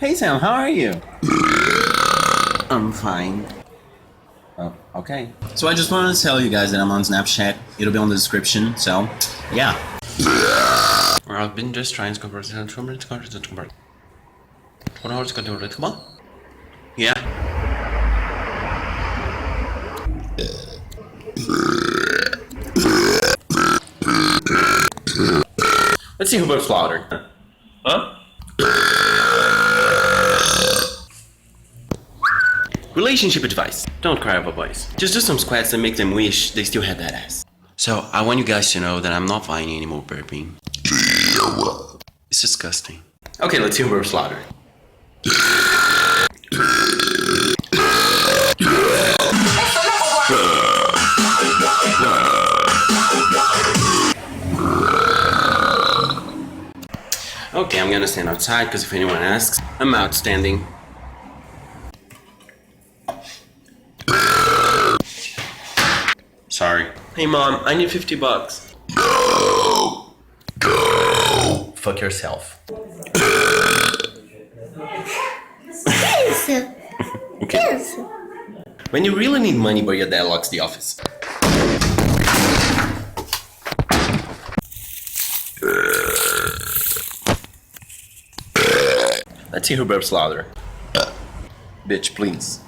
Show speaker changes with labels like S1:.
S1: Hey Sam, how are you? I'm fine. Oh, okay. So I just wanted to tell you guys that I'm on Snapchat. It'll be on the description, so yeah. I've been just trying to convert it to convert. What else can do it? Come on. Yeah. Let's see who burps louder. Huh? Relationship advice. Don't cry over boys. Just do some squats and make them wish they still had that ass. So, I want you guys to know that I'm not buying any more burping. It's disgusting. Okay, let's see who burps louder. Okay, I'm gonna stand outside because if anyone asks, I'm outstanding. Sorry. Hey mom, I need $50. No! Go! Fuck yourself. Okay. When you really need money but your dad locks the office. Let's see who burps louder. Bitch, please.